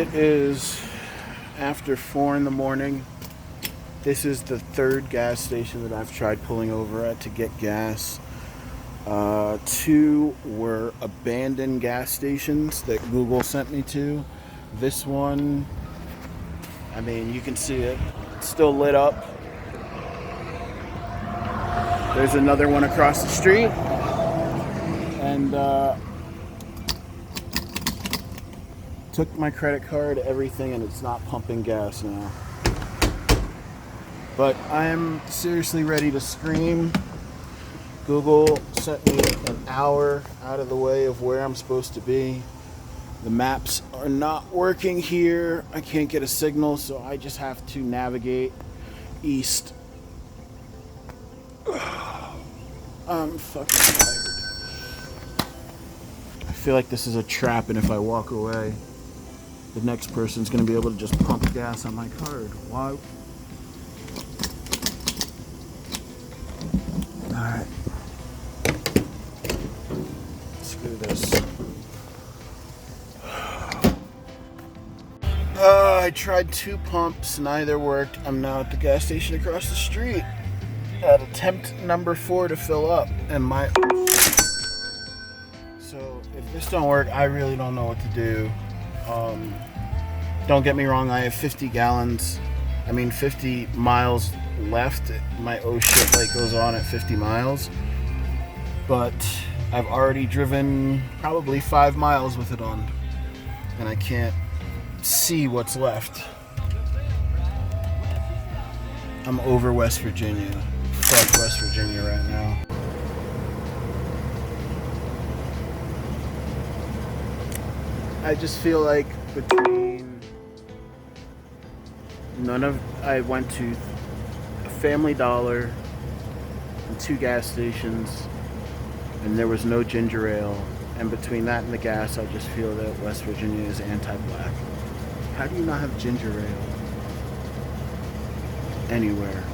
It is after 4 in the morning. This is the third gas station that I've tried pulling over at to get gas. 2 were abandoned gas stations that Google sent me to. This one, I mean, you can see it. It's still lit up. There's another one across the street. And took my credit card, everything, and it's not pumping gas now. But I'm seriously ready to scream. Google sent me an hour out of the way of where I'm supposed to be. The maps are not working here. I can't get a signal, so I just have to navigate east. I'm fucking tired. I feel like this is a trap, and if I walk away, the next person's gonna be able to just pump gas on my card. Why? Alright. Screw this. I tried 2 pumps, neither worked. I'm now at the gas station across the street at attempt number 4 to fill up, and so if this don't work, I really don't know what to do. Don't get me wrong, I have 50 miles left. My oh shit light goes on at 50 miles, but I've already driven probably 5 miles with it on, and I can't see what's left. I'm over West Virginia. Fuck West Virginia right now. I just feel like between I went to a Family Dollar and 2 gas stations, and there was no ginger ale, and between that and the gas, I just feel that West Virginia is anti-black. How do you not have ginger ale anywhere?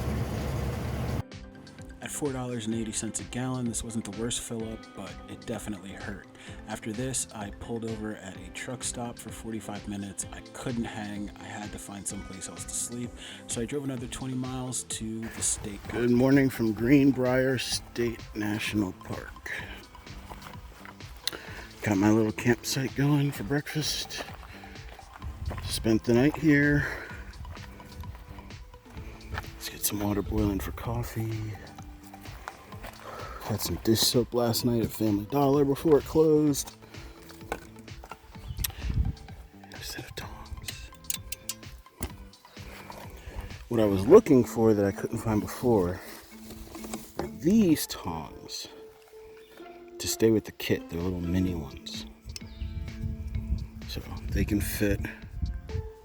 At $4.80 a gallon, this wasn't the worst fill up, but it definitely hurt. After this, I pulled over at a truck stop for 45 minutes. I couldn't hang. I had to find someplace else to sleep. So I drove another 20 miles to the state park. Good morning from Greenbrier State National Park. Got my little campsite going for breakfast. Spent the night here. Let's get some water boiling for coffee. Had some dish soap last night at Family Dollar before it closed. A set of tongs. What I was looking for that I couldn't find before are these tongs to stay with the kit. They're little mini ones. So they can fit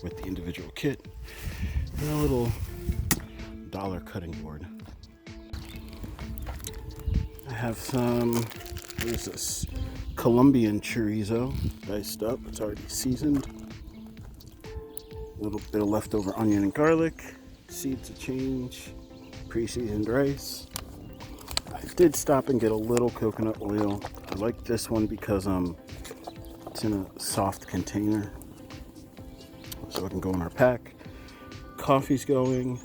with the individual kit and a little dollar cutting board. I have some, what is this? Colombian chorizo diced up. It's already seasoned. A little bit of leftover onion and garlic, seeds of change, pre-seasoned rice. I did stop and get a little coconut oil. I like this one because it's in a soft container, so it can go in our pack. Coffee's going,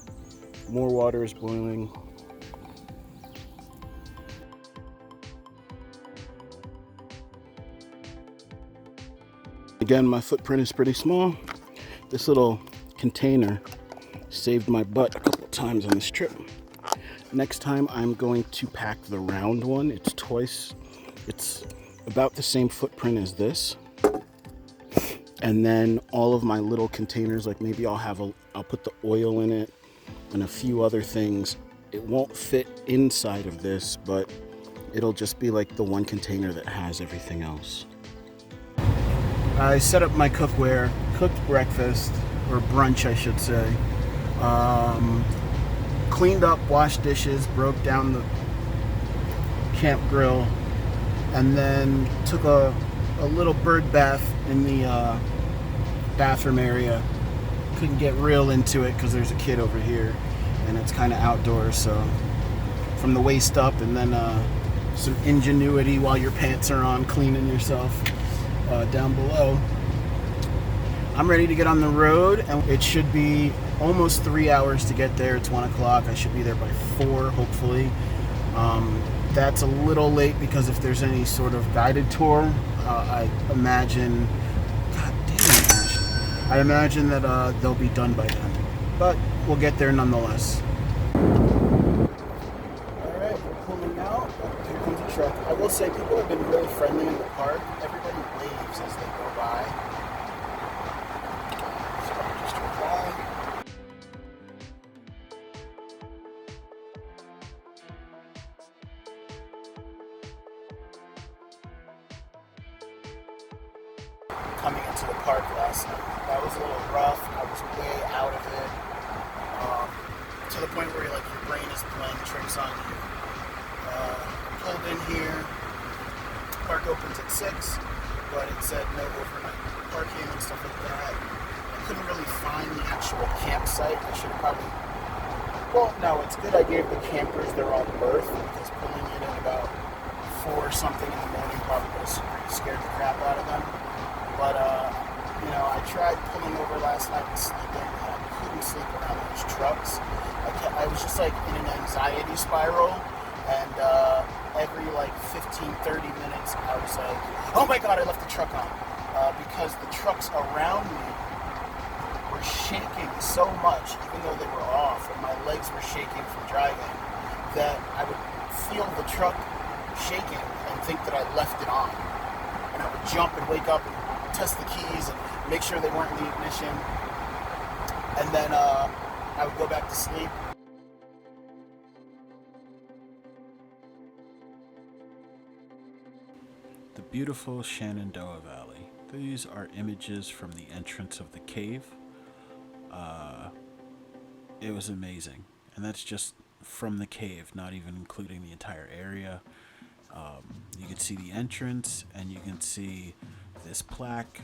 more water is boiling. Again, my footprint is pretty small. This little container saved my butt a couple times on this trip. Next time I'm going to pack the round one. It's about the same footprint as this. And then all of my little containers, like maybe I'll put the oil in it and a few other things. It won't fit inside of this, but it'll just be like the one container that has everything else. I set up my cookware, cooked breakfast, or brunch I should say. Cleaned up, washed dishes, broke down the camp grill, and then took a little bird bath in the bathroom area. Couldn't get real into it because there's a kid over here and it's kind of outdoors, so from the waist up, and then some ingenuity while your pants are on, cleaning yourself down below. I'm ready to get on the road, and it should be almost 3 hours to get there. It's 1 o'clock. I should be there by 4, hopefully. That's a little late because if there's any sort of guided tour, I imagine, God damn it, Ash. I imagine that they'll be done by then. But we'll get there nonetheless. Alright, we're pulling out. Here comes the truck. I will say people have been really friendly in the park. Everybody waves as they go by. So I'll just reply. Coming into the park last night. That was a little rough. I was way out of it. To the point where your brain is playing tricks on you. Pulled in here. Park opens at 6, but it said no overnight parking and stuff like that. I couldn't really find the actual campsite. I should have probably... Well, no, it's good I gave the campers their own berth, because pulling in at about 4 something in the morning probably would have scared the crap out of them. But, I tried pulling over last night and sleeping, and I couldn't sleep around those trucks. I was just in an anxiety spiral, and every 15, 30 minutes I was like, oh my God, I left the truck on. Because the trucks around me were shaking so much, even though they were off, and my legs were shaking from driving, that I would feel the truck shaking and think that I left it on. And I would jump and wake up and test the keys and make sure they weren't in the ignition, and then I would go back to sleep. The beautiful Shenandoah Valley. These are images from the entrance of the cave. It was amazing, and that's just from the cave, not even including the entire area. You can see the entrance, and you can see this plaque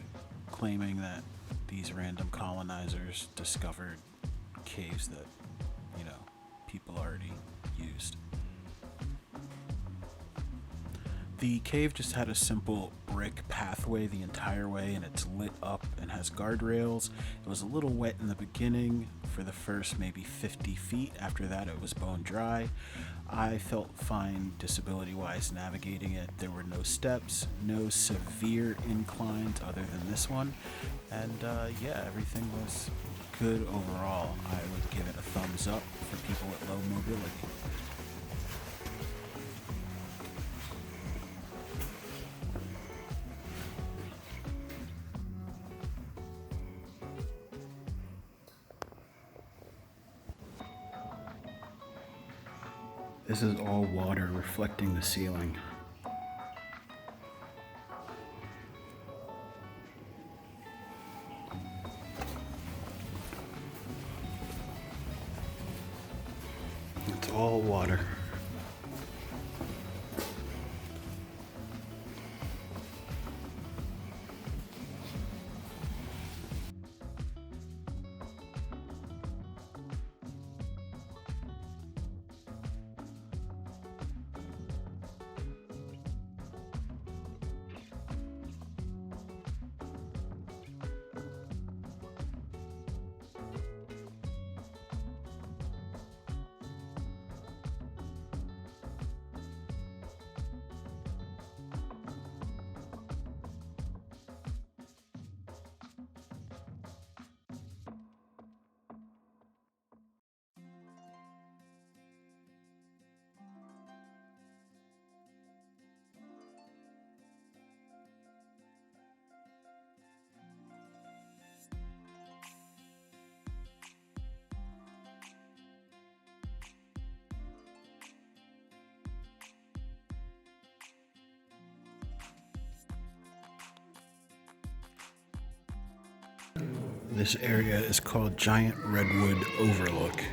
claiming that these random colonizers discovered caves that, people already used. The cave just had a simple brick pathway the entire way, and it's lit up and has guardrails. It was a little wet in the beginning for the first maybe 50 feet. After that, it was bone dry. I felt fine disability-wise navigating it. There were no steps, no severe inclines other than this one. And everything was good overall. I would give it a thumbs up for people with low mobility. This is all water reflecting the ceiling. It's all water. This area is called Giant Redwood Overlook.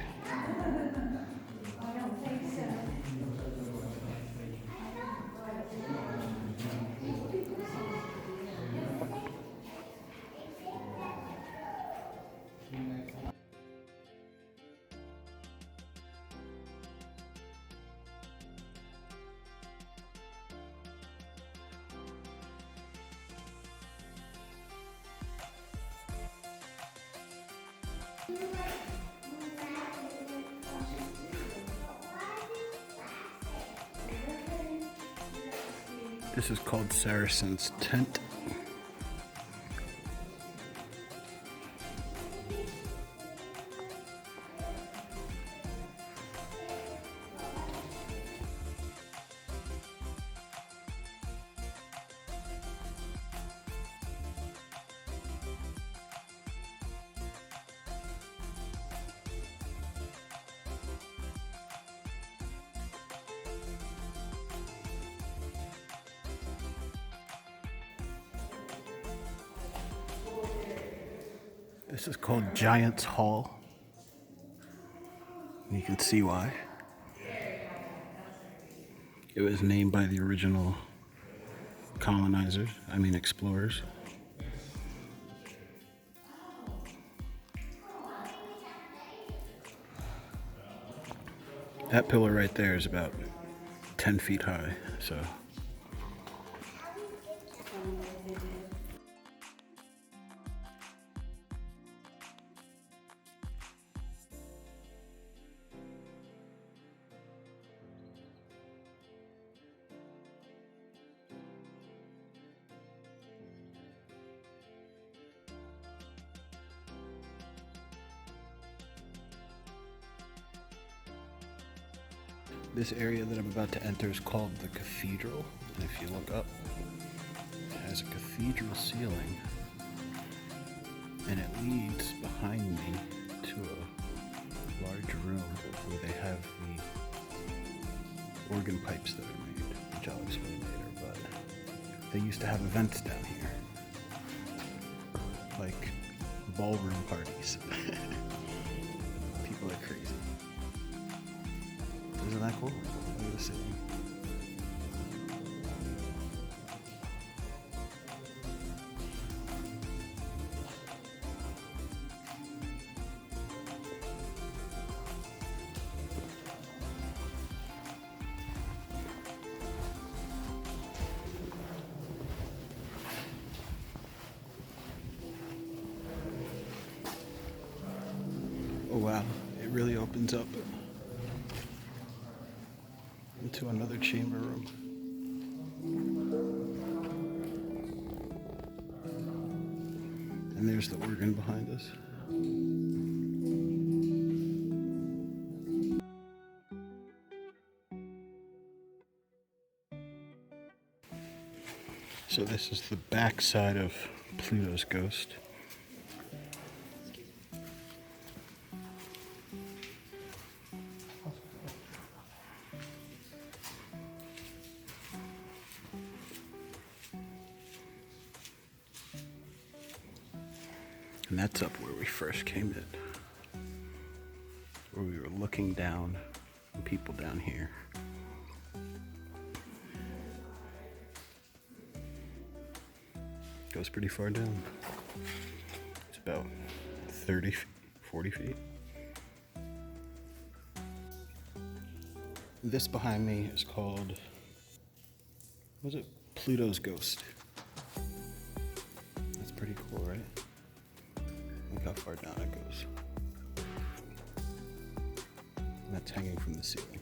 This is called Saracen's Tent. This is called Giant's Hall. You can see why. It was named by the original explorers. That pillar right there is about 10 feet high, so. This area that I'm about to enter is called the Cathedral, and if you look up, it has a cathedral ceiling, and it leads behind me to a large room where they have the organ pipes that are made, which I'll explain later, but they used to have events down here, like ballroom parties. People are crazy. Isn't that cool? Look at the city. Oh wow, it really opens up into another chamber room. And there's the organ behind us. So this is the back side of Pluto's ghost. And that's up where we first came in, where we were looking down on people down here. Goes pretty far down. It's about 30 feet, 40 feet. This behind me is called, what was it? Pluto's Ghost. That's pretty cool, right? Look how far down it goes. And that's hanging from the ceiling.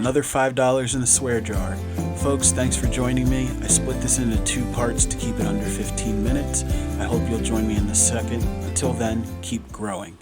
another $5 in the swear jar. Folks, thanks for joining me. I split this into 2 parts to keep it under 15 minutes. I hope you'll join me in the second. Until then, keep growing.